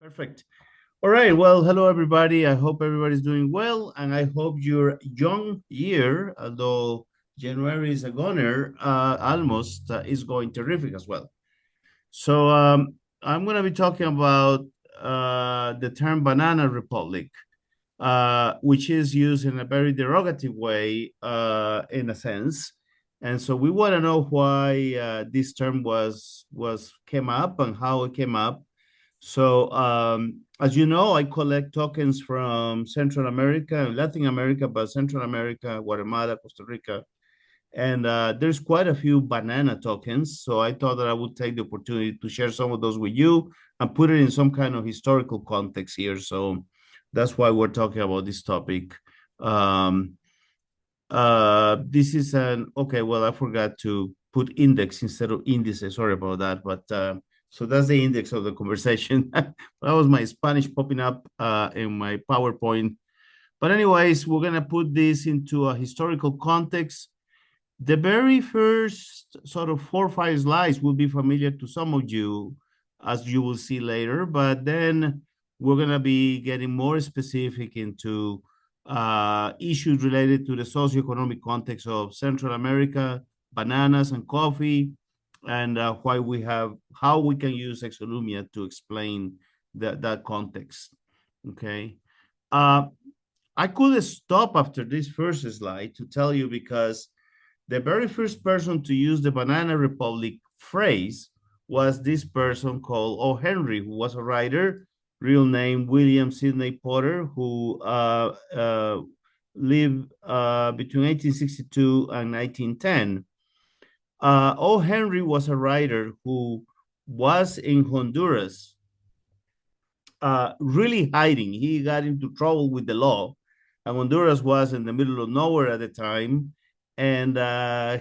Perfect. All right. Well, hello, everybody. I hope everybody's doing well, and I hope your young year, although January is a goner, almost is going terrific as well. So I'm going to be talking about the term banana republic, which is used in a very derogative way, in a sense. And so we want to know why this term was came up and how it came up. So, as you know, I collect tokens from Central America and Latin America, but Central America, Guatemala, Costa Rica, and there's quite a few banana tokens. So I thought that I would take the opportunity to share some of those with you and put it in some kind of historical context here. So that's why we're talking about this topic. Um, this is okay, well, I forgot to put index instead of indices. Sorry about that. But so that's the index of the conversation. That was my Spanish popping up in my PowerPoint. But anyways, we're gonna put this into a historical context. The very first sort of 4 or 5 slides will be familiar to some of you, as you will see later, but then we're gonna be getting more specific into issues related to the socioeconomic context of Central America, bananas and coffee, and how we can use Exonumia to explain that context. Okay. Uh, I could stop after this first slide to tell you, because the very first person to use the Banana Republic phrase was this person called O. Henry, who was a writer, real name William Sidney Porter, who lived between 1862 and 1910. O. Henry was a writer who was in Honduras, really hiding. He got into trouble with the law, and Honduras was in the middle of nowhere at the time, and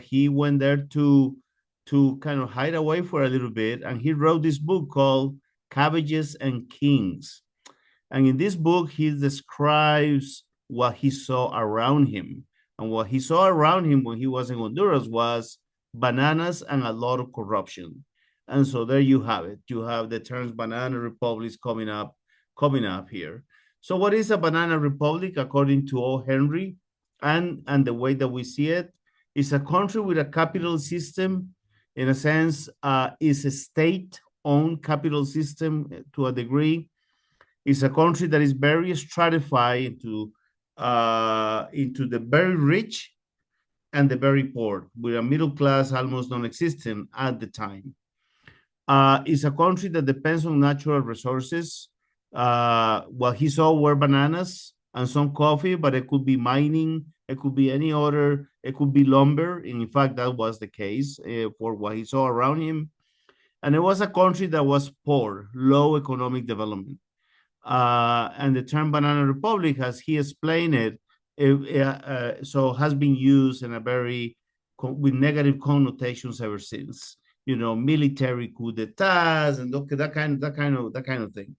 he went there to kind of hide away for a little bit, and he wrote this book called Cabbages and Kings. And in this book, he describes what he saw around him. And what he saw around him when he was in Honduras was bananas and a lot of corruption. And so there you have it. You have the terms banana republics coming up here. So what is a banana republic according to O. Henry, and the way that we see it? Is a country with a capital system, in a sense, is a state-owned capital system to a degree. It's a country that is very stratified into the very rich and the very poor, with a middle class almost non-existent at the time. It's a country that depends on natural resources. What he saw were bananas and some coffee, but it could be mining, it could be any other, it could be lumber. And in fact, that was the case for what he saw around him. And it was a country that was poor, low economic development. And the term banana republic, as he explained so has been used in a very with negative connotations ever since. Military coup d'etats and that kind of thing.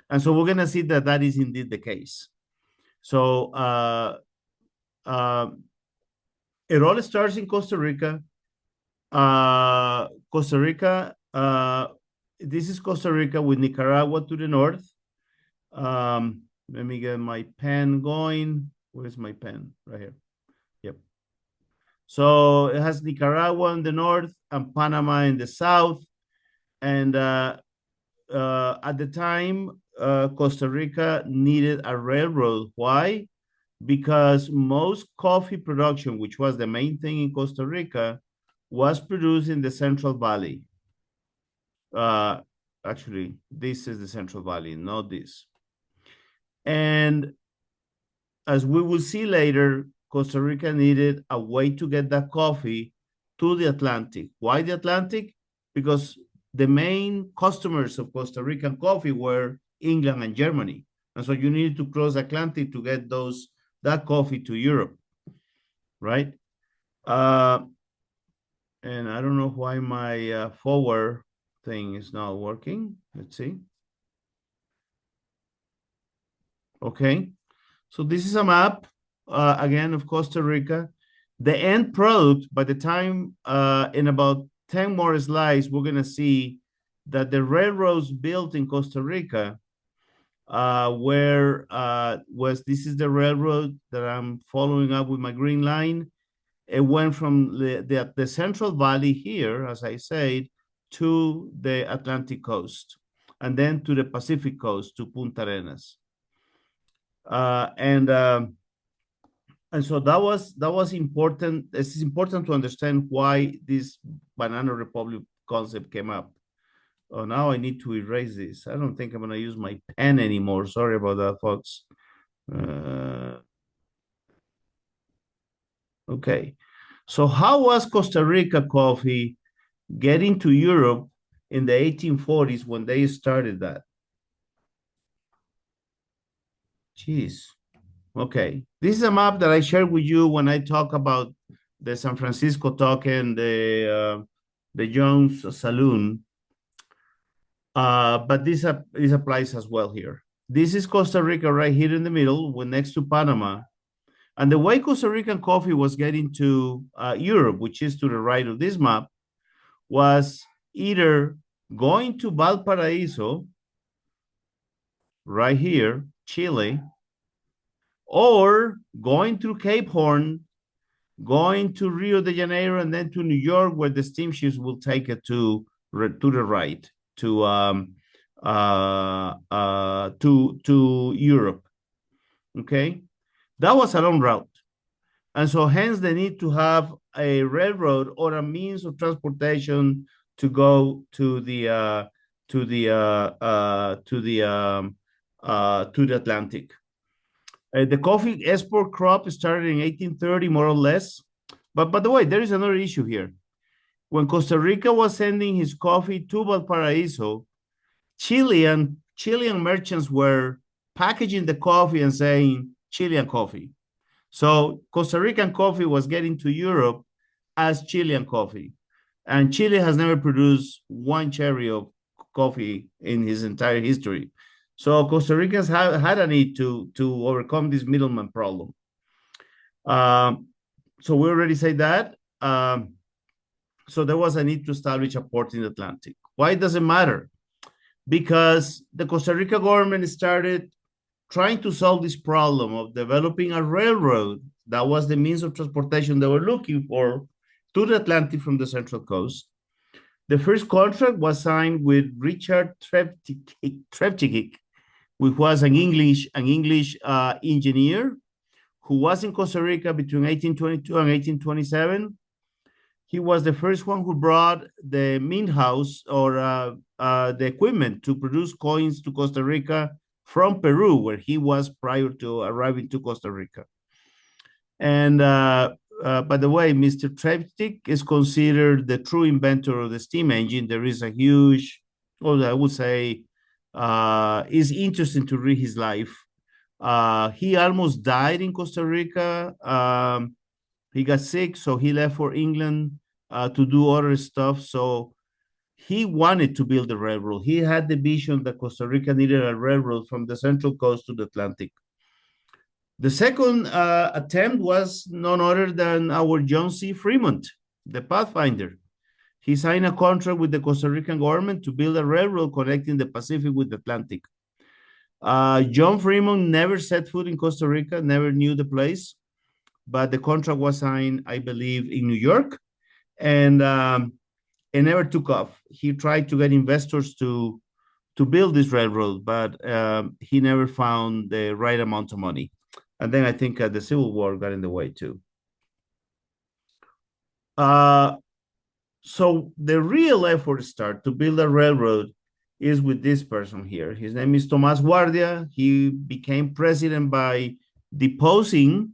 And so we're gonna see that that is indeed the case. So it all starts in Costa Rica. Costa Rica. This is Costa Rica with Nicaragua to the north. Let me get my pen going. Where's my pen? Right here. Yep. So it has Nicaragua in the north and Panama in the south. And at the time, Costa Rica needed a railroad. Why? Because most coffee production, which was the main thing in Costa Rica, was produced in the Central Valley. Actually, this is the Central Valley, not this. And as we will see later, Costa Rica needed a way to get that coffee to the Atlantic. Why the Atlantic? Because the main customers of Costa Rican coffee were England and Germany. And so you needed to cross the Atlantic to get that coffee to Europe, right? And I don't know why my forward thing is not working. Let's see. Okay, so this is a map, again, of Costa Rica. The end product, by the time in about 10 more slides, we're going to see that the railroads built in Costa Rica where was this is the railroad that I'm following up with my green line. It went from the Central Valley here, as I said, to the Atlantic coast, and then to the Pacific coast to Punta Arenas. Uh, and um, and so that was important. It's important to understand why this banana republic concept came up. Oh, now I need to erase this. I don't think I'm gonna use my pen anymore. Sorry about that, folks. Uh, okay. So how was Costa Rica coffee getting to Europe in the 1840s when they started that? Jeez. Okay. This is a map that I shared with you when I talk about the San Francisco token, the Jones Saloon. But this applies as well here. This is Costa Rica right here in the middle, when next to Panama. And the way Costa Rican coffee was getting to Europe, which is to the right of this map, was either going to Valparaiso, right here, Chile, or going through Cape Horn, going to Rio de Janeiro, and then to New York, where the steamships will take it to the right, to Europe. Okay, that was a long route, and so hence the need to have a railroad or a means of transportation to go to the Atlantic. The coffee export crop started in 1830, more or less. But by the way, there is another issue here. When Costa Rica was sending his coffee to Valparaiso, Chilean merchants were packaging the coffee and saying Chilean coffee. So Costa Rican coffee was getting to Europe as Chilean coffee. And Chile has never produced one cherry of coffee in his entire history. So Costa Ricans had a need to overcome this middleman problem. So we already said that. So there was a need to establish a port in the Atlantic. Why does it matter? Because the Costa Rica government started trying to solve this problem of developing a railroad that was the means of transportation they were looking for to the Atlantic from the Central Coast. The first contract was signed with Richard Trevchik, which was an English engineer who was in Costa Rica between 1822 and 1827. He was the first one who brought the mint house or the equipment to produce coins to Costa Rica from Peru, where he was prior to arriving to Costa Rica. And by the way, Mr. Treptic is considered the true inventor of the steam engine. There is a huge, well, I would say, it's interesting to read his life. He almost died in Costa Rica. He got sick, so he left for England to do other stuff. So he wanted to build a railroad. He had the vision that Costa Rica needed a railroad from the Central Coast to the Atlantic. The second attempt was none other than our John C. Fremont, the Pathfinder. He signed a contract with the Costa Rican government to build a railroad connecting the Pacific with the Atlantic. John Fremont never set foot in Costa Rica, never knew the place, but the contract was signed, I believe, in New York, and it never took off. He tried to get investors to build this railroad, but he never found the right amount of money. And then I think the Civil War got in the way too. So the real effort start to build a railroad is with this person here. His name is Tomás Guardia. He became president by deposing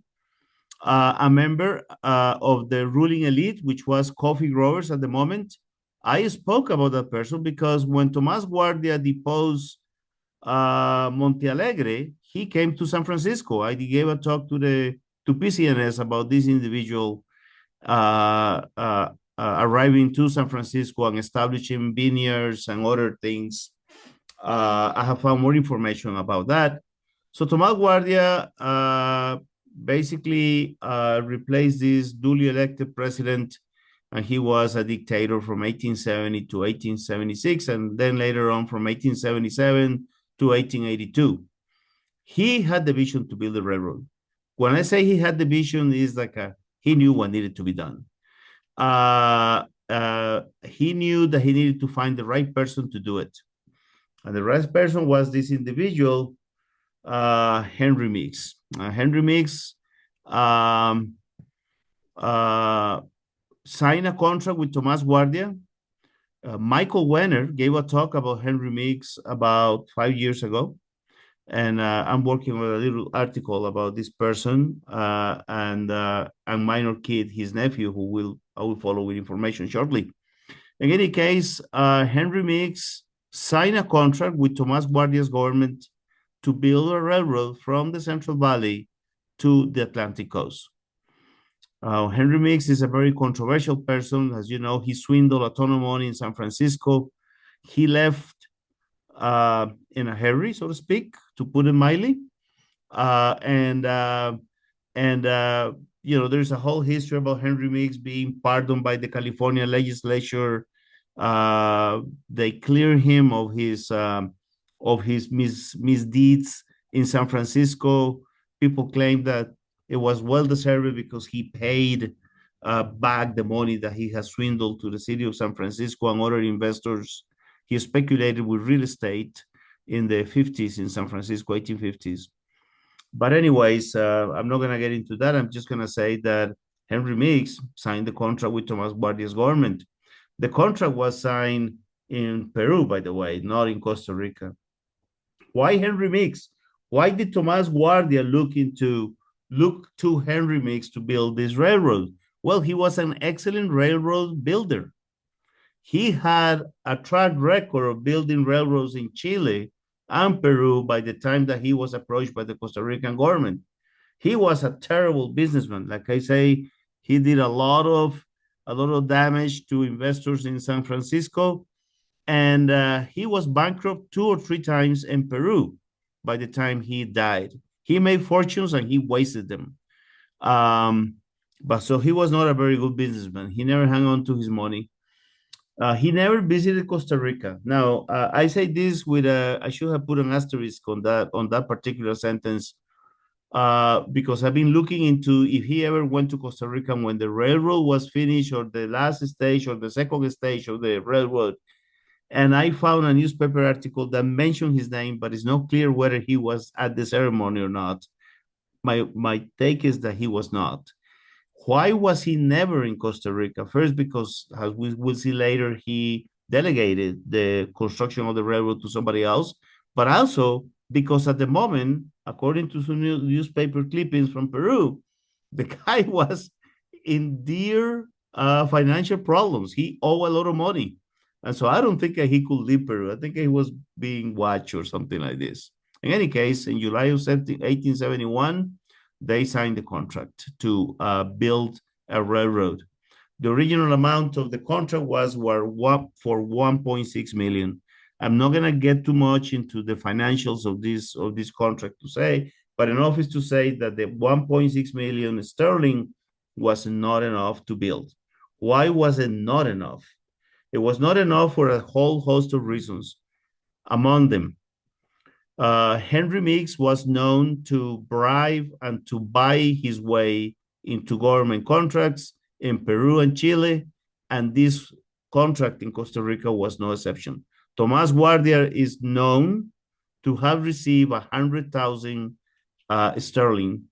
a member of the ruling elite, which was coffee growers at the moment. I spoke about that person because when Tomás Guardia deposed Montealegre, he came to San Francisco. I gave a talk to PCNS about this individual arriving to San Francisco and establishing vineyards and other things. I have found more information about that. So Tomás Guardia basically replaced this duly elected president, and he was a dictator from 1870 to 1876, and then later on from 1877 to 1882. He had the vision to build the railroad. When I say he had the vision, is like he knew what needed to be done. He knew that he needed to find the right person to do it. And the right person was this individual, Henry Meeks. Henry Meeks um, signed a contract with Tomás Guardia. Michael Wenner gave a talk about Henry Meeks about 5 years ago. And I'm working on a little article about this person and Minor Kid, his nephew, who I will follow with information shortly. In any case, Henry Meeks signed a contract with Tomás Guardia's government to build a railroad from the Central Valley to the Atlantic coast. Henry Meeks is a very controversial person. As you know, he swindled a ton of money in San Francisco. He left in a hurry, so to speak, to put it mildly. There's a whole history about Henry Meeks being pardoned by the California legislature. They clear him of his misdeeds in San Francisco. People claim that it was well deserved because he paid back the money that he has swindled to the city of San Francisco and other investors. He speculated with real estate in the 50s in San Francisco, 1850s. But anyways, I'm not going to get into that. I'm just going to say that Henry Meeks signed the contract with Tomás Guardia's government. The contract was signed in Peru, by the way, not in Costa Rica. Why Henry Meeks? Why did Tomás Guardia look to Henry Meeks to build this railroad? Well, he was an excellent railroad builder. He had a track record of building railroads in Chile and Peru by the time that he was approached by the Costa Rican government. He was a terrible businessman. Like I say, he did a lot of damage to investors in San Francisco, and he was bankrupt 2 or 3 times in Peru by the time he died. He made fortunes and he wasted them. But so he was not a very good businessman. He never hung on to his money. He never visited Costa Rica. Now, I say this with I should have put an asterisk on that particular sentence because I've been looking into if he ever went to Costa Rica when the railroad was finished or the last stage or the second stage of the railroad. And I found a newspaper article that mentioned his name, but it's not clear whether he was at the ceremony or not. My take is that he was not. Why was he never in Costa Rica? First, because as we will see later, he delegated the construction of the railroad to somebody else, but also because at the moment, according to some newspaper clippings from Peru, the guy was in dear financial problems. He owed a lot of money. And so I don't think he could leave Peru. I think he was being watched or something like this. In any case, in July of 1871, they signed the contract to build a railroad. The original amount of the contract was for 1.6 million. I'm not going to get too much into the financials of this contract to say, but enough is to say that the 1.6 million sterling was not enough to build. Why was it not enough? It was not enough for a whole host of reasons. Among them, Henry Meeks was known to bribe and to buy his way into government contracts in Peru and Chile, and this contract in Costa Rica was no exception. Tomás Guardia is known to have received 100,000 sterling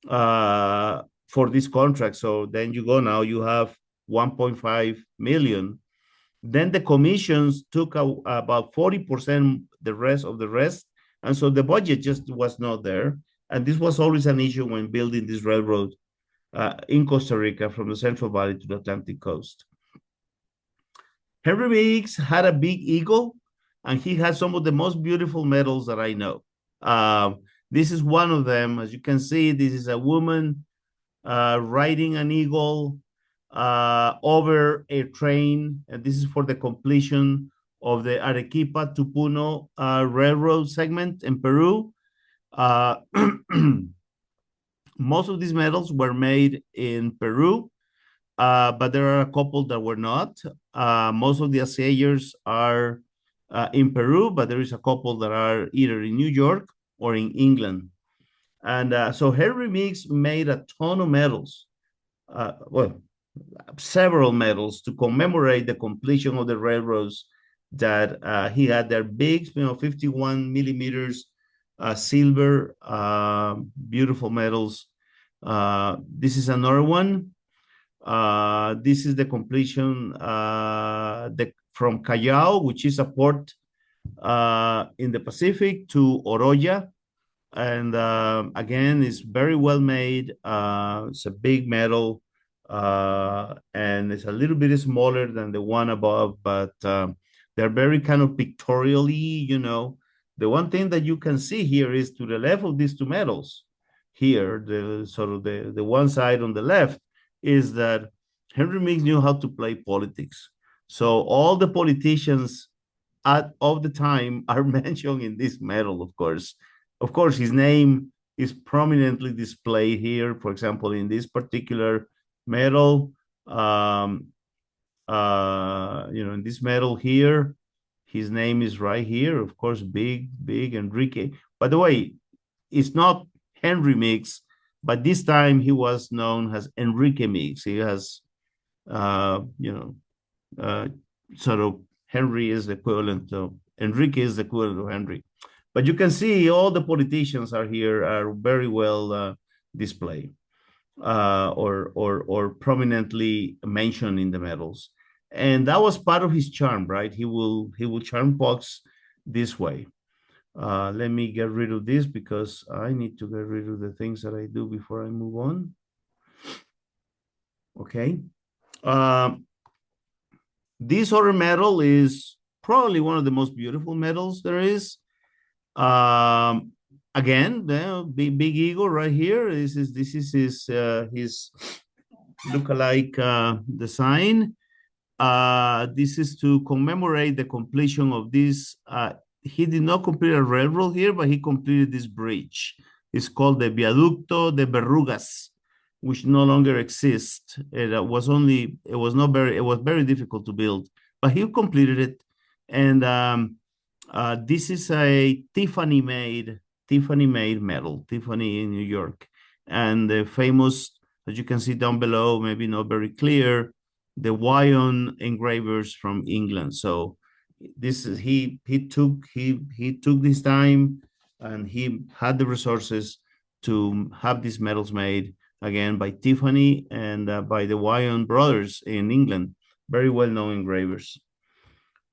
for this contract. So then you go now, you have 1.5 million. Then the commissions took about 40% the rest. And so the budget just was not there. And this was always an issue when building this railroad in Costa Rica from the Central Valley to the Atlantic coast. Henry Meeks had a big ego, and he had some of the most beautiful medals that I know. This is one of them. As you can see, this is a woman riding an eagle over a train, and this is for the completion of the Arequipa to Puno railroad segment in Peru. Most of these medals were made in Peru, but there are a couple that were not. Most of the assayers are in Peru, but there is a couple that are either in New York or in England. And so Henry Meeks made a ton of medals, well, several medals to commemorate the completion of the railroads that he had. Their big, 51 millimeters silver, beautiful medals. This is another one. This is the completion from Callao, which is a port in the Pacific, to Oroya. And again, it's very well made. It's a big medal, and it's a little bit smaller than the one above, but they're very kind of pictorially. The one thing that you can see here is to the left of these two medals, here, the sort of the one side on the left, is that Henry Meeks knew how to play politics. So all the politicians of the time are mentioned in this medal, of course. Of course, his name is prominently displayed here. For example, in this particular medal, in this medal here, his name is right here. Of course, big Enrique. By the way, it's not Henry Meeks, but this time he was known as Enrique Meeks. He has, sort of Henry is the equivalent of Enrique is the equivalent of Henry. But you can see all the politicians are here, are very well displayed or prominently mentioned in the medals. And that was part of his charm, right? He will charm folks this way. Let me get rid of this because I need to get rid of the things that I do before I move on. Okay. This other medal is probably one of the most beautiful medals there is. Again, the big eagle right here. This is his look-alike design. This is to commemorate the completion of this. He did not complete a railroad here, but he completed this bridge. It's called the Viaducto de Berrugas, which no longer exists. It was very difficult to build, but he completed it. And this is a Tiffany made medal, Tiffany in New York. And the famous, as you can see down below, maybe not very clear, the Wyon engravers from England. So this is he took this time, and he had the resources to have these medals made, again, by Tiffany and by the Wyon brothers in England, very well-known engravers.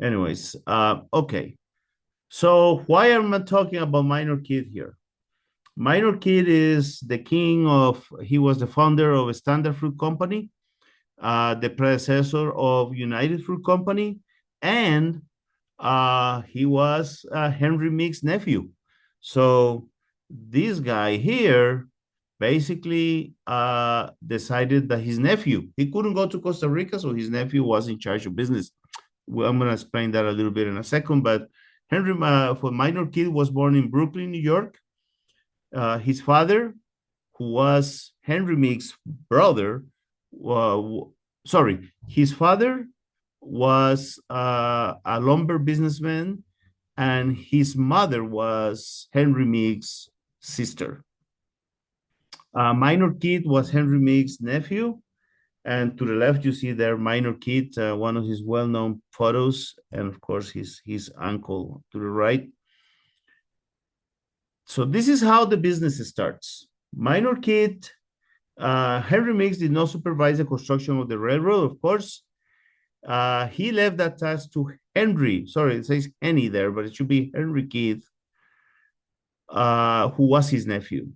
Anyways, okay. So why am I talking about Minor Kid here? Minor Kid is the king of, he was the founder of a Standard Fruit Company, the predecessor of United Fruit Company, and he was Henry Meeks' nephew. So this guy here basically decided that his nephew, he couldn't go to Costa Rica, so his nephew was in charge of business. Well, I'm going to explain that a little bit in a second, but Henry, for Minor Kid, was born in Brooklyn, New York. His father, who was Henry Meeks' brother, his father was a lumber businessman, and his mother was Henry Meeks' sister. Minor Kid was Henry Meeks' nephew, and to the left you see there Minor Kid, one of his well-known photos, and of course his uncle to the right. So this is how the business starts. Minor Kid, Henry Meeks did not supervise the construction of the railroad, of course. He left that task to Henry. Sorry, it says Henny there, but it should be Henry Kid, who was his nephew.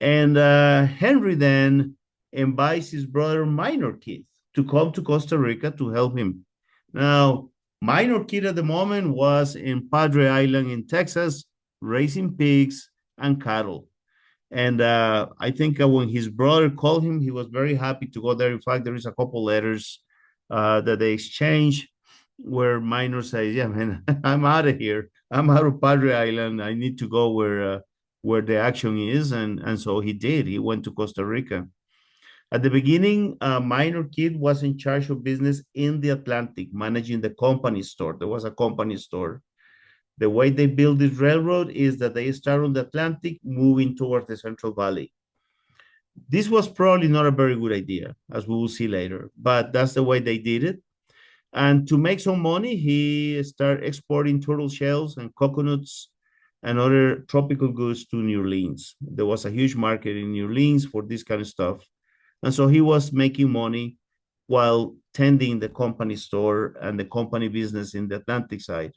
And Henry then invites his brother Minor Kid to come to Costa Rica to help him. Now, Minor Kid at the moment was in Padre Island in Texas, raising pigs and cattle. And I think when his brother called him, he was very happy to go there. In fact, there is a couple letters that they exchange where Minor says, yeah, man, I'm out of here. I'm out of Padre Island. I need to go where the action is. And so he did. He went to Costa Rica. At the beginning, a minor kid was in charge of business in the Atlantic, managing the company store. There was a company store. The way they built this railroad is that they start on the Atlantic, moving towards the Central Valley. This was probably not a very good idea, as we will see later, but that's the way they did it. And to make some money, he started exporting turtle shells and coconuts and other tropical goods to New Orleans. There was a huge market in New Orleans for this kind of stuff. And so he was making money while tending the company store and the company business in the Atlantic side.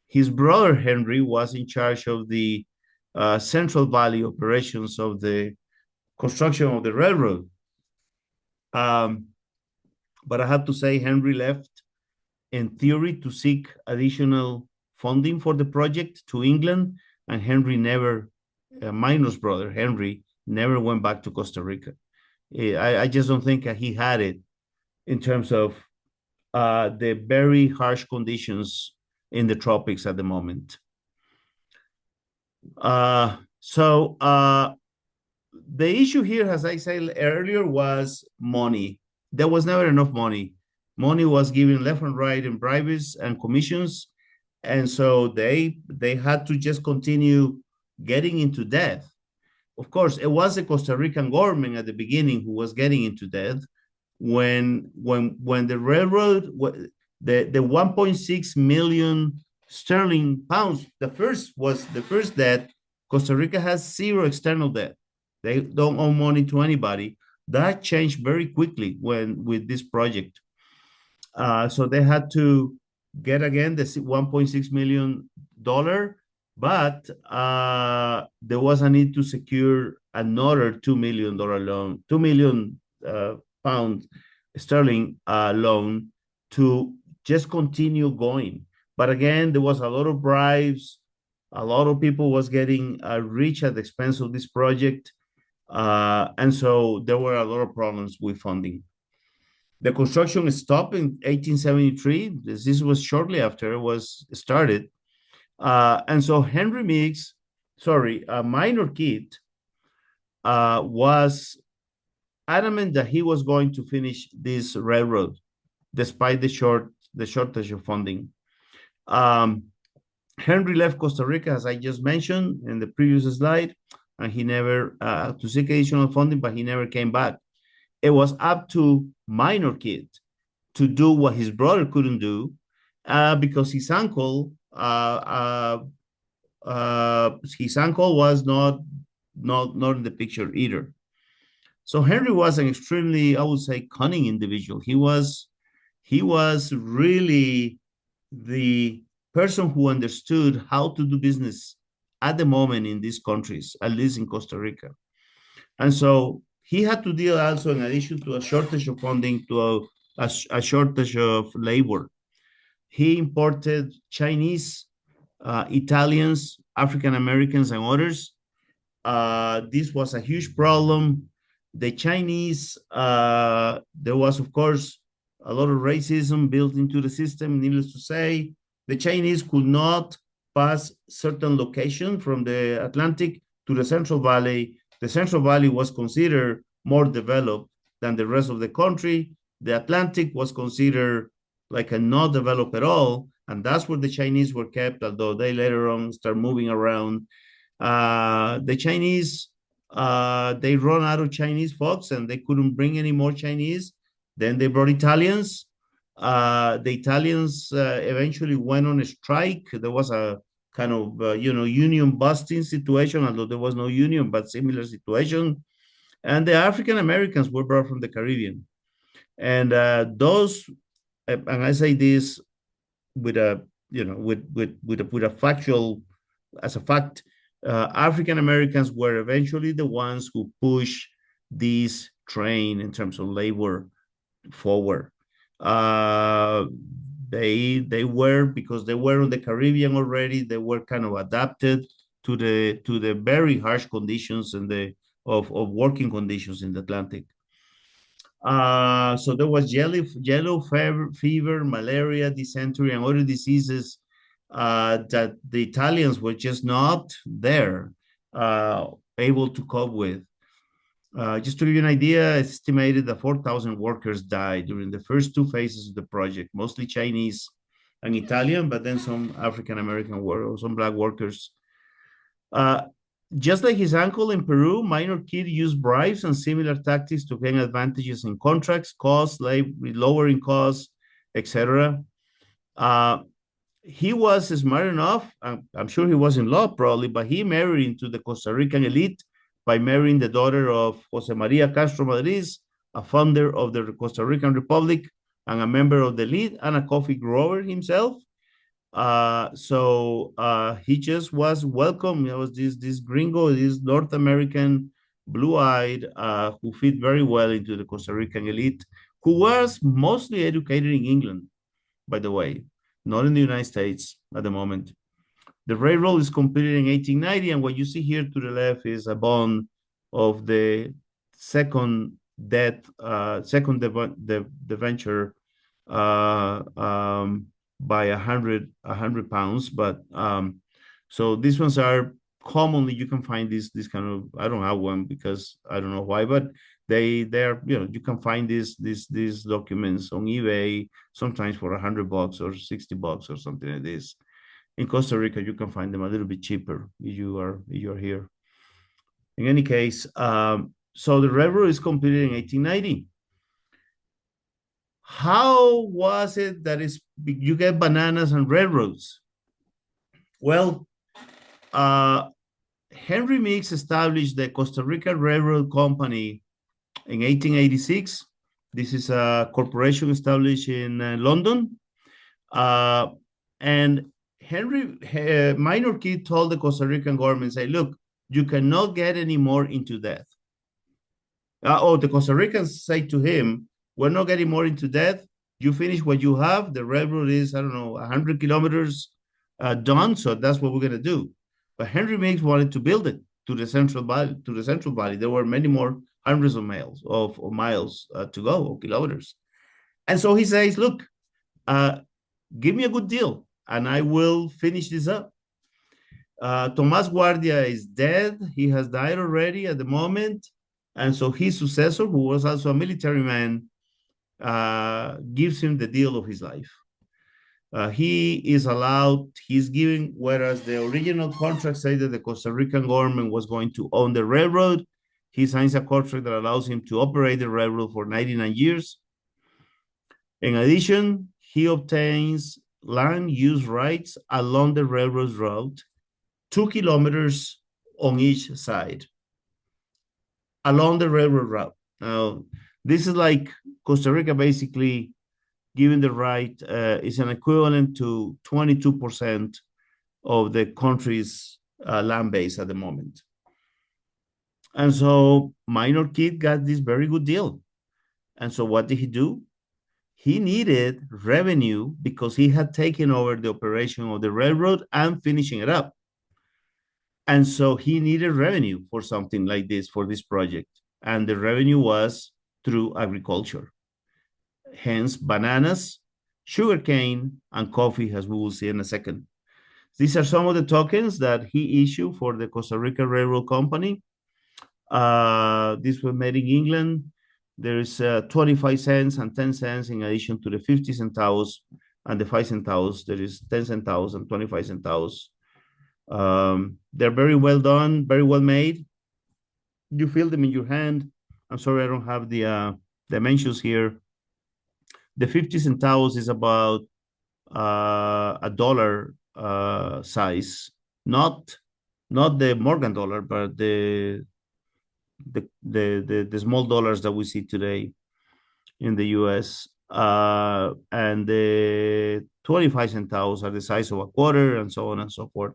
His brother Henry was in charge of the Central Valley operations of the construction of the railroad. Um, but I have to say, Henry left in theory to seek additional funding for the project to England, and Henry never, Minor's brother Henry, never went back to Costa Rica. I just don't think he had it in terms of the very harsh conditions in the tropics at the moment. The issue here, as I said earlier, was money. There was never enough money. Money was given left and right in bribes and commissions, and so they had to just continue getting into debt. Of course, it was the Costa Rican government at the beginning who was getting into debt. When the railroad, the 1.6 million sterling pounds, the first debt. Costa Rica has zero external debt. They don't owe money to anybody. That changed very quickly with this project. So they had to get again the $1.6 million, but there was a need to secure another $2 million loan, 2 million pound sterling loan to just continue going. But again, there was a lot of bribes. A lot of people was getting rich at the expense of this project. And so there were a lot of problems with funding. The construction stopped in 1873. This was shortly after it was started. And so Henry Meeks, a minor kid, was adamant that he was going to finish this railroad, despite the shortage of funding. Henry left Costa Rica, as I just mentioned in the previous slide, and he never to seek additional funding, but he never came back. It was up to minor kid to do what his brother couldn't do, because his uncle was not in the picture either. So Henry was an extremely, I would say, cunning individual. He was really the person who understood how to do business at the moment in these countries, at least in Costa Rica. And so he had to deal also, in addition to a shortage of funding, to a shortage of labor. He imported Chinese, Italians, African Americans, and others. This was a huge problem. The Chinese, there was, of course, a lot of racism built into the system. Needless to say, the Chinese could not pass certain location from the Atlantic to the Central Valley. The Central Valley was considered more developed than the rest of the country. The Atlantic was considered like a not developed at all. And that's where the Chinese were kept, although they later on start moving around. The Chinese, they run out of Chinese folks and they couldn't bring any more Chinese. Then they brought Italians. The Italians eventually went on a strike. There was a kind of, union busting situation, although there was no union, but similar situation. And the African Americans were brought from the Caribbean. And those, and I say this with a, with a factual, as a fact, African Americans were eventually the ones who pushed this train in terms of labor forward. They were, because they were on the Caribbean already, they were kind of adapted to the very harsh conditions and of working conditions in the Atlantic. So there was yellow fever, malaria, dysentery, and other diseases that the Italians were just not there, able to cope with. Just to give you an idea, it's estimated that 4,000 workers died during the first two phases of the project, mostly Chinese and Italian, but then some African American workers, some black workers. Uh, just like his uncle in Peru, Minor Kid used bribes and similar tactics to gain advantages in contracts, costs, lowering costs, etc. Uh, he was smart enough. I'm sure he was in love probably, but he married into the Costa Rican elite by marrying the daughter of Jose Maria Castro Madriz, a founder of the Costa Rican Republic and a member of the elite and a coffee grower himself. He just was welcome. It was this gringo, this North American, blue-eyed, who fit very well into the Costa Rican elite, who was mostly educated in England, by the way, not in the United States at the moment. The railroad is completed in 1890, and what you see here to the left is a bond of the second debenture by 100 pounds. But so these ones are commonly, you can find this kind of, I don't have one because I don't know why, but they're, you can find these documents on eBay sometimes for $100 or $60 or something like this. In Costa Rica, you can find them a little bit cheaper if you're here. In any case, so the railroad is completed in 1890. How was it that you get bananas and railroads? Well, Henry Meeks established the Costa Rica Railroad Company in 1886. This is a corporation established in London. And Minor Kid told the Costa Rican government, say, look, you cannot get any more into debt. The Costa Ricans say to him, we're not getting more into debt. You finish what you have. The railroad is, I don't know, 100 kilometers done. So that's what we're going to do. But Henry Meeks wanted to build it to the Central Valley. There were many more hundreds of miles to go, or kilometers. And so he says, look, give me a good deal and I will finish this up. Tomas Guardia is dead. He has died already at the moment. And so his successor, who was also a military man, gives him the deal of his life. He's given, whereas the original contract said that the Costa Rican government was going to own the railroad, he signs a contract that allows him to operate the railroad for 99 years. In addition, he obtains land use rights along the railroad route, 2 kilometers on each side, along the railroad route. Now, this is like Costa Rica basically given the right, is an equivalent to 22% of the country's land base at the moment. And so Minor Kid got this very good deal. And so what did he do? He needed revenue because he had taken over the operation of the railroad and finishing it up. And so he needed revenue for something like this, for this project. And the revenue was through agriculture. Hence, bananas, sugarcane, and coffee, as we will see in a second. These are some of the tokens that he issued for the Costa Rica Railroad Company. These were made in England. There is 25 cents and 10 cents in addition to the 50 centavos and the 5 centavos. There is 10 centavos and 25 centavos. They're very well done, very well made. You feel them in your hand. I'm sorry, I don't have the dimensions here. The 50 centavos is about a dollar size, not the Morgan dollar, but the small dollars that we see today in the US. And the 25 centavos are the size of a quarter, and so on and so forth.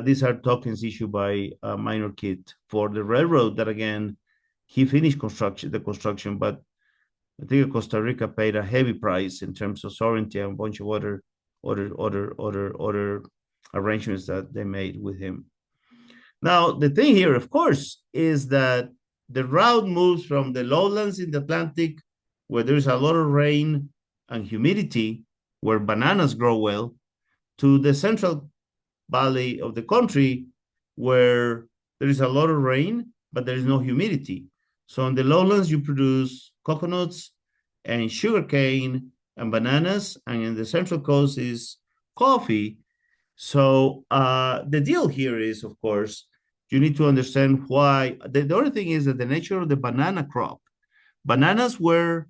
These are tokens issued by Minor Kid for the railroad that, again, he finished the construction, but I think Costa Rica paid a heavy price in terms of sovereignty and a bunch of other arrangements that they made with him. Now, the thing here, of course, is that the route moves from the lowlands in the Atlantic, where there's a lot of rain and humidity, where bananas grow well, to the central valley of the country, where there is a lot of rain but there is no humidity. So on the lowlands, you produce coconuts and sugarcane and bananas, and in the Central Coast is coffee. So the deal here is, of course, you need to understand why. The other thing is that the nature of the banana crop, bananas were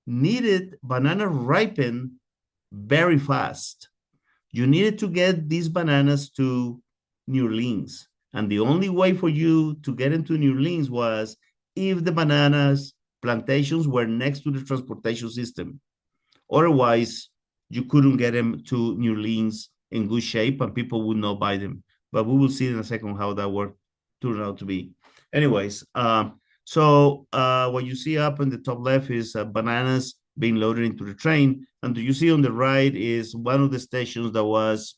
needed, banana ripen very fast. You needed to get these bananas to New Orleans. And the only way for you to get into New Orleans was if the bananas plantations were next to the transportation system. Otherwise, you couldn't get them to New Orleans in good shape and people would not buy them. But we will see in a second how that work turned out to be. Anyways, what you see up in the top left is bananas being loaded into the train. And you see on the right is one of the stations that was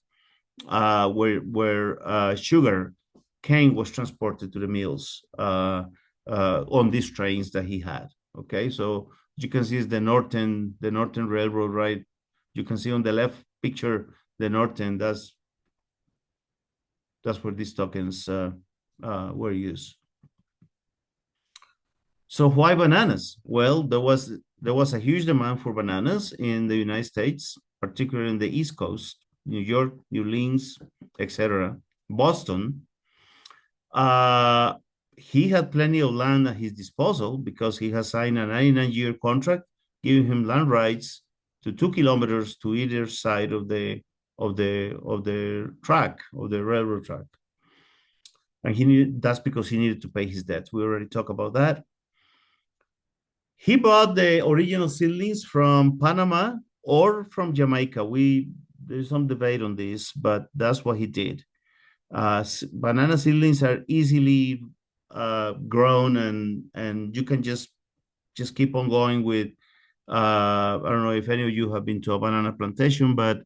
where sugar cane was transported to the mills on these trains that he had. Okay, so you can see is the Northern Railroad, right? You can see on the left picture the Northern. That's where these tokens were used. So why bananas? Well, there was a huge demand for bananas in the United States, particularly in the East Coast, New York, New Orleans, etc., Boston. Uh, he had plenty of land at his disposal because he has signed a 99-year contract giving him land rights to 2 kilometers to either side of the track, of the railroad track. And that's because he needed to pay his debt. We already talked about that. He bought the original seedlings from Panama or from Jamaica. There's some debate on this, but that's what he did. Banana seedlings are easily grown, and you can just keep on going with. I don't know if any of you have been to a banana plantation, but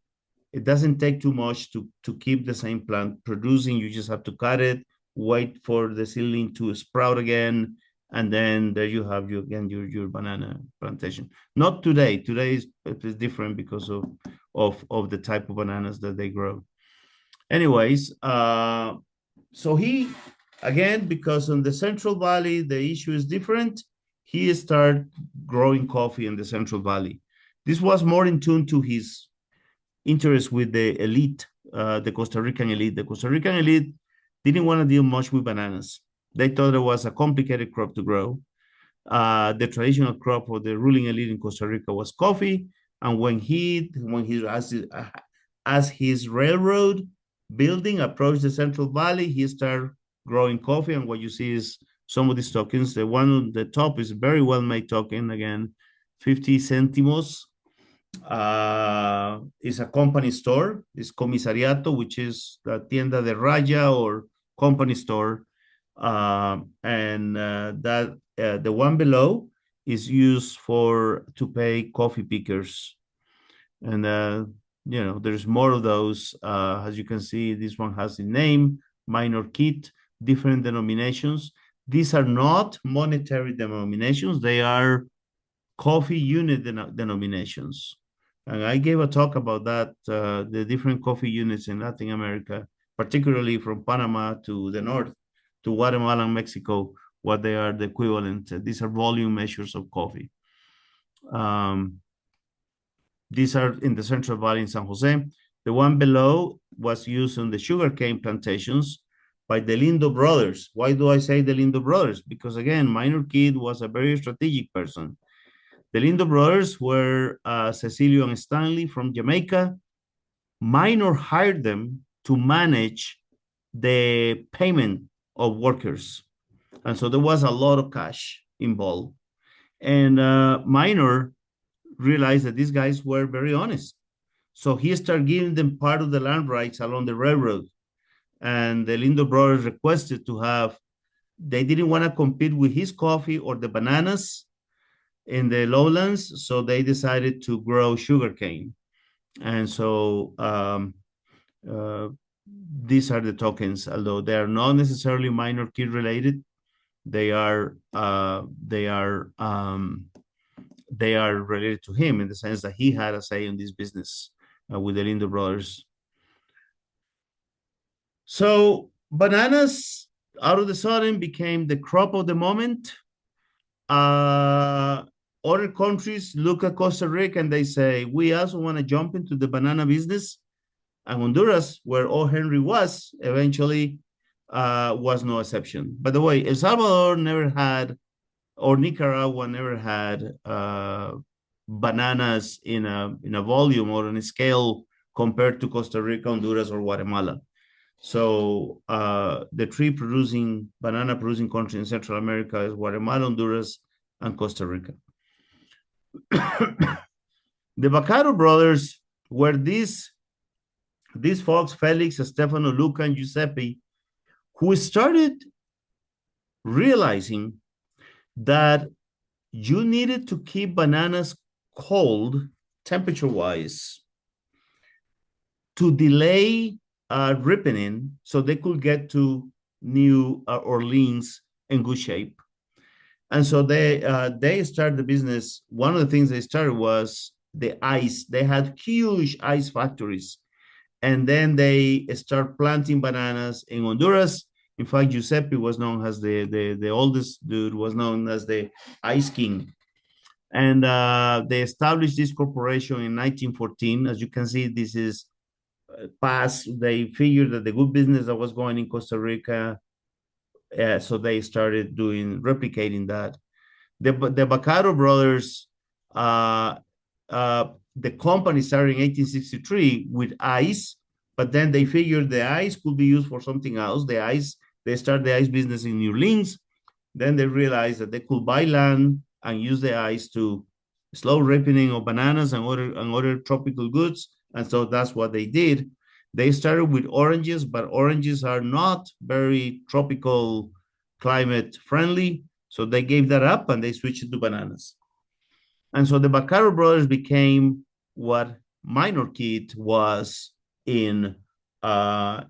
it doesn't take too much to keep the same plant producing. You just have to cut it, wait for the seedling to sprout again, and then there you have your banana plantation. Not today. Today is different because of the type of bananas that they grow. Anyways, so he, again, because in the Central Valley, the issue is different, he started growing coffee in the Central Valley. This was more in tune to his interest with the elite, the Costa Rican elite. The Costa Rican elite didn't want to deal much with bananas. They thought it was a complicated crop to grow. The traditional crop of the ruling elite in Costa Rica was coffee. And when as his railroad building approached the Central Valley, he started growing coffee. And what you see is some of these tokens. The one on the top is a very well-made token. Again, 50 centimos. Is a company store. It's comisariato, which is the tienda de raya or company store. The one below is used to pay coffee pickers. And there's more of those. As you can see, this one has a name, minor kit, different denominations. These are not monetary denominations. They are coffee unit denominations. And I gave a talk about that, the different coffee units in Latin America, particularly from Panama to the north, to Guatemala and Mexico, what they are the equivalent. These are volume measures of coffee. These are in the Central Valley in San Jose. The one below was used on the sugarcane plantations by the Lindo brothers. Why do I say the Lindo brothers? Because again, Minor Kid was a very strategic person. The Lindo brothers were Cecilio and Stanley from Jamaica. Minor hired them to manage the payment of workers. And so there was a lot of cash involved. And Minor realized that these guys were very honest. So he started giving them part of the land rights along the railroad. And the Lindo brothers requested they didn't want to compete with his coffee or the bananas in the lowlands, so they decided to grow sugarcane. And so these are the tokens, although they are not necessarily Minor Kid related. They are related to him in the sense that he had a say in this business with the Lindo brothers. So bananas out of the sudden became the crop of the moment. Uh, Other countries look at Costa Rica and they say, we also want to jump into the banana business. And Honduras, where O. Henry was, eventually was no exception. By the way, El Salvador never had, or Nicaragua never had bananas in a volume or on a scale compared to Costa Rica, Honduras, or Guatemala. So the three banana producing countries in Central America is Guatemala, Honduras, and Costa Rica. The Vaccaro brothers were these folks, Felix, Stefano, Luca, and Giuseppe, who started realizing that you needed to keep bananas cold temperature-wise to delay ripening so they could get to New Orleans in good shape. And so they started the business. One of the things they started was the ice. They had huge ice factories. And then they start planting bananas in Honduras. In fact, Giuseppe was known as the oldest dude, was known as the Ice King. And they established this corporation in 1914. As you can see, this is past. They figured that the good business that was going in Costa Rica, so they started replicating that. The Vaccaro brothers, the company started in 1863 with ice, but then they figured the ice could be used for something else. They started the ice business in New Orleans. Then they realized that they could buy land and use the ice to slow ripening of bananas and other tropical goods. And so that's what they did. They started with oranges, but oranges are not very tropical climate friendly. So they gave that up and they switched to bananas. And so the Vaccaro brothers became what Minor Kid was in Costa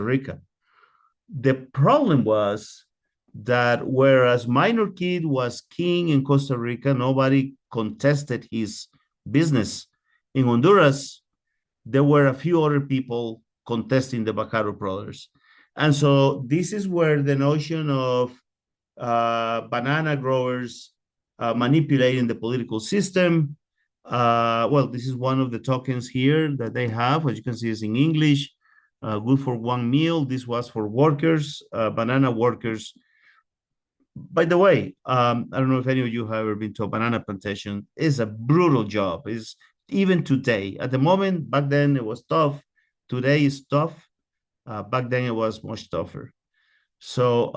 Rica. The problem was that whereas Minor Kid was king in Costa Rica, nobody contested his business. In Honduras, there were a few other people contesting the Vaccaro brothers. And so this is where the notion of banana growers manipulating the political system. Well, this is one of the tokens here that they have. As you can see, it's in English. Good for one meal. This was for workers, banana workers. By the way, I don't know if any of you have ever been to a banana plantation. It's a brutal job. It's even today. At the moment, back then it was tough. Today is tough. Back then it was much tougher. So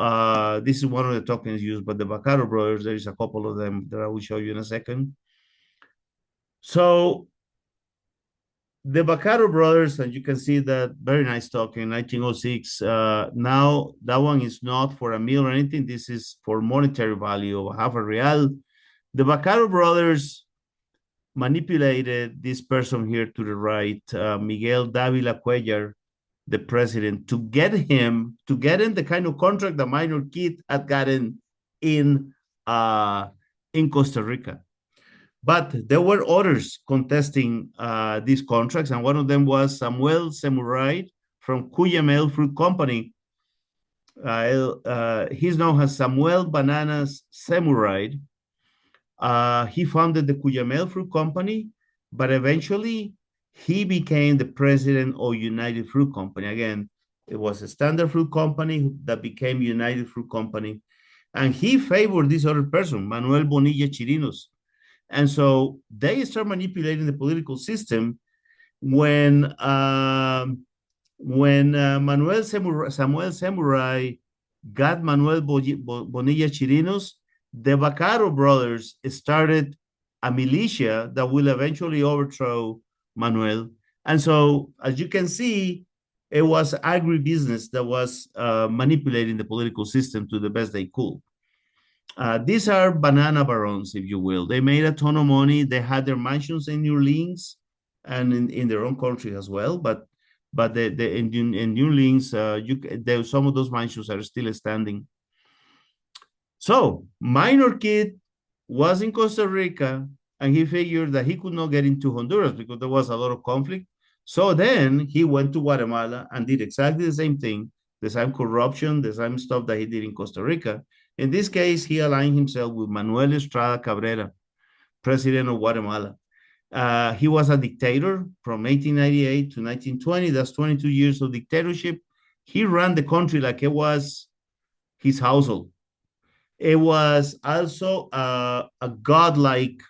this is one of the tokens used by the Vaccaro brothers. There is a couple of them that I will show you in a second. So the Vaccaro brothers, and you can see that very nice token, 1906. Now that one is not for a meal or anything. This is for monetary value of half a real. The Vaccaro brothers manipulated this person here to the right, Miguel Davila Cuellar, the president, to get him the kind of contract that Minor Kid had gotten in Costa Rica. But there were others contesting these contracts, and one of them was Samuel Samurai from Cuyamel Fruit Company. He's known as Samuel Bananas Samurai. He founded the Cuyamel Fruit Company, but eventually he became the president of United Fruit Company. Again, it was a standard fruit company that became United Fruit Company. And he favored this other person, Manuel Bonilla Chirinos. And so they start manipulating the political system when Samuel Samurai got Manuel Bonilla Chirinos, the Vaccaro brothers started a militia that will eventually overthrow Manuel. And so, as you can see, it was agribusiness that was manipulating the political system to the best they could. These are banana barons, if you will. They made a ton of money. They had their mansions in New Orleans and in their own country as well. But in New Orleans, some of those mansions are still standing. So Minor Kid was in Costa Rica, and he figured that he could not get into Honduras because there was a lot of conflict. So then he went to Guatemala and did exactly the same thing. the same corruption, the same stuff that he did in Costa Rica. In this case, he aligned himself with Manuel Estrada Cabrera, president of Guatemala. He was a dictator from 1898 to 1920. That's 22 years of dictatorship. He ran the country like it was his household. It was also a godlike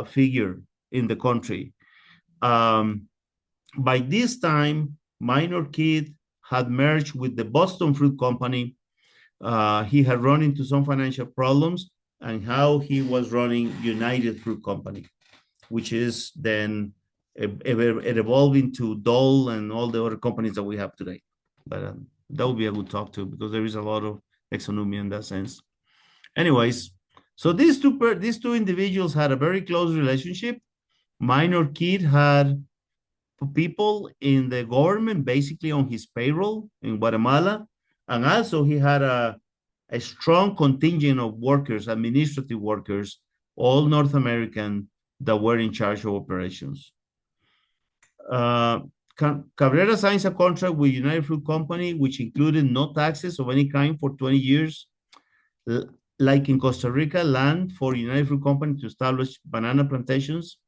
figure in the country. Um, by this time, Minor Kid had merged with the Boston Fruit Company. He had run into some financial problems, and how he was running United Fruit Company, which is then it evolved into Dole and all the other companies that we have today. But that would be a good talk too, because there is a lot of exonumia in that sense. Anyways, so these two individuals had a very close relationship. Minor Kid had people in the government basically on his payroll in Guatemala, and also he had a strong contingent of workers, administrative workers, all North American, that were in charge of operations. Cabrera signs a contract with United Fruit Company, which included no taxes of any kind for 20 years. Like in Costa Rica, land for United Fruit Company to establish banana plantations.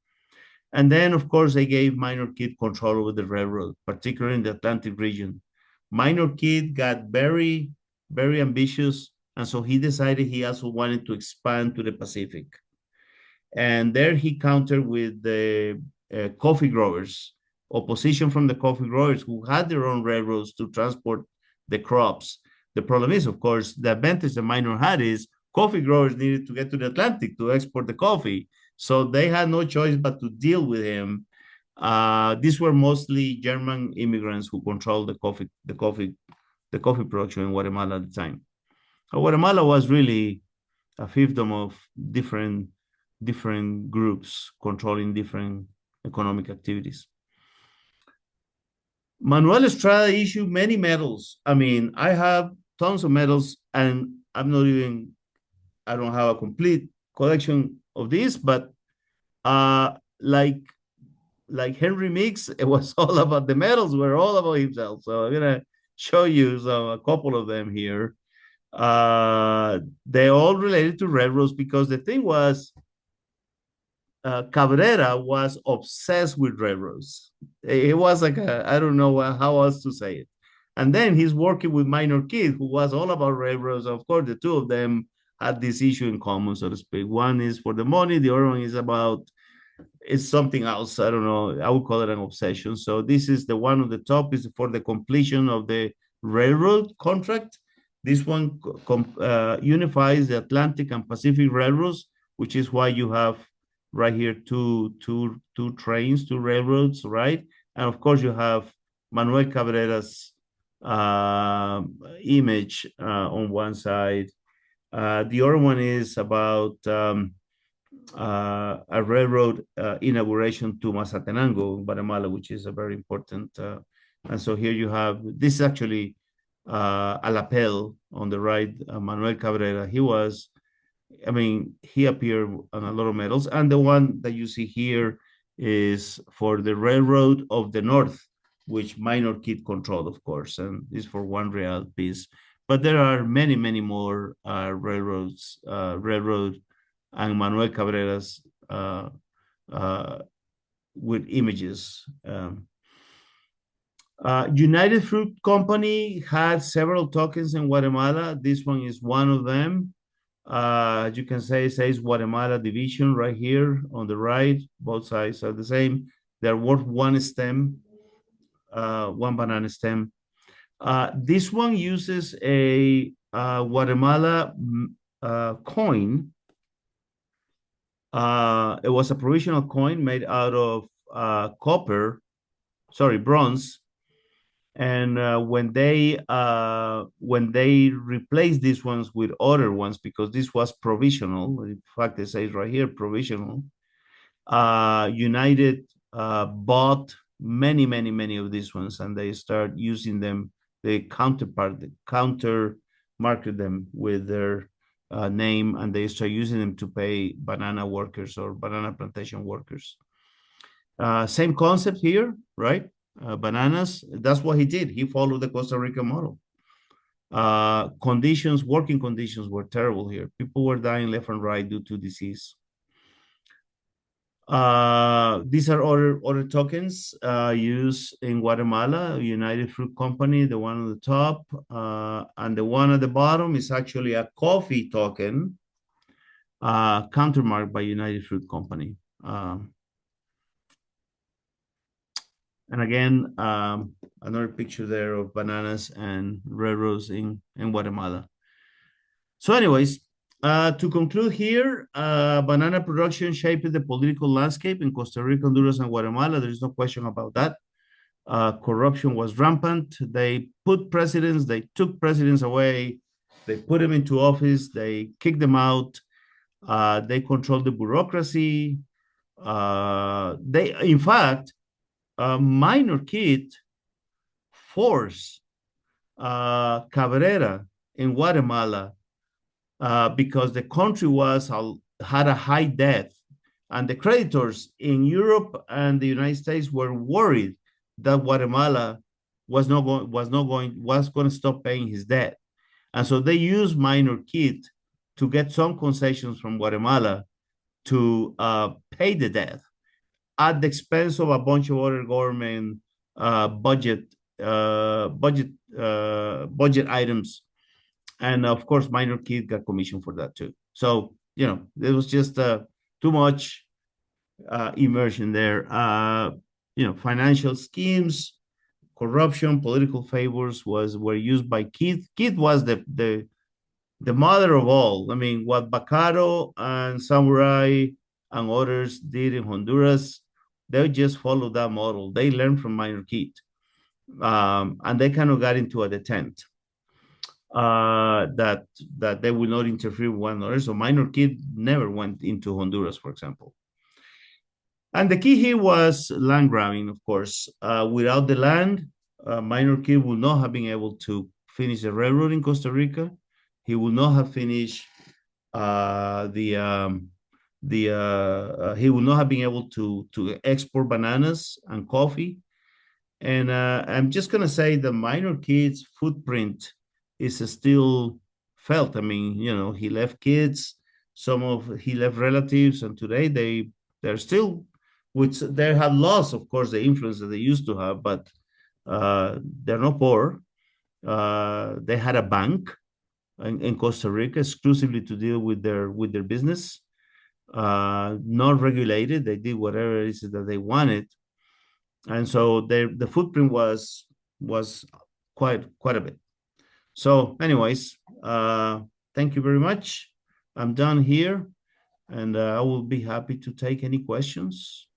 And then, of course, they gave Minor Kid control over the railroad, particularly in the Atlantic region. Minor Kid got very, very ambitious, and so he decided he also wanted to expand to the Pacific. And there he countered with the coffee growers, opposition from the coffee growers who had their own railroads to transport the crops. The problem is, of course, the advantage the Minor had is coffee growers needed to get to the Atlantic to export the coffee. So they had no choice but to deal with him. These were mostly German immigrants who controlled the coffee production in Guatemala at the time. Guatemala was really a fiefdom of different groups controlling different economic activities. Manuel Estrada issued many medals. I mean, I have tons of medals, and I don't have a complete collection of these, but like Henry Mix, it was all about the medals were all about himself. So I'm gonna show you a couple of them here. They all related to railroads, because the thing was, Cabrera was obsessed with railroads. It was like I don't know how else to say it. And then he's working with Minor Kid, who was all about railroads. Of course, the two of them had this issue in common, so to speak. One is for the money, the other one is about it's something else. I don't know. I would call it an obsession. So this is the one on the top is for the completion of the railroad contract. This one unifies the Atlantic and Pacific railroads, which is why you have right here two trains, two railroads, right? And of course you have Manuel Cabrera's image on one side. The other one is about a railroad inauguration to Mazatenango, Guatemala, which is a very important. And so here you have, this is actually a lapel on the right, Manuel Cabrera. He appeared on a lot of medals. And the one that you see here is for the Railroad of the North, which Minor Kid controlled, of course, and is for $1 piece. But there are many, many more railroad and Manuel Cabrera's with images. United Fruit Company had several tokens in Guatemala. This one is one of them. As you can say, it says Guatemala Division right here on the right. Both sides are the same. They're worth one stem, one banana stem. This one uses a Guatemala coin. It was a provisional coin made out of bronze. And when they replaced these ones with other ones, because this was provisional, in fact, it says right here, provisional, United bought many of these ones, and they start using them, they counter market them with their name, and they start using them to pay banana workers or banana plantation workers. Same concept here, right? bananas. That's what he did. He followed the Costa Rica model. Working conditions were terrible here. People were dying left and right due to disease. These are other tokens used in Guatemala, United Fruit Company, the one on the top, and the one at the bottom is actually a coffee token, countermarked by United Fruit Company. And again, another picture there of bananas and railroads in Guatemala. So anyways, to conclude here, banana production shaped the political landscape in Costa Rica, Honduras, and Guatemala. There is no question about that. Corruption was rampant. They took presidents away. They put them into office. They kicked them out. They controlled the bureaucracy. In fact, a minor kid forced Cabrera in Guatemala because the country had a high debt, and the creditors in Europe and the United States were worried that Guatemala was going to stop paying his debt, and so they used minor kid to get some concessions from Guatemala to pay the debt at the expense of a bunch of other government budget items. And of course, minor kid got commission for that too. So, it was just too much immersion there. Financial schemes, corruption, political favors were used by Kid. Kid was the mother of all. I mean, what Bacaro and Samurai and others did in Honduras, they just followed that model. They learned from minor Kid. And they kind of got into a detent that they will not interfere with one another. So minor kid never went into Honduras, for example. And the key here was land grabbing, of course. Without the land, minor kid would not have been able to finish the railroad in Costa Rica. He would not have finished he would not have been able to export bananas and coffee. And I'm just gonna say the minor kid's footprint is still felt. I mean, he left kids, he left relatives, and today they're still, which they have lost, of course, the influence that they used to have, but they're not poor. They had a bank in Costa Rica exclusively to deal with their business, not regulated. They did whatever it is that they wanted, and so the footprint was quite a bit. So anyways, thank you very much. I'm done here, and I will be happy to take any questions.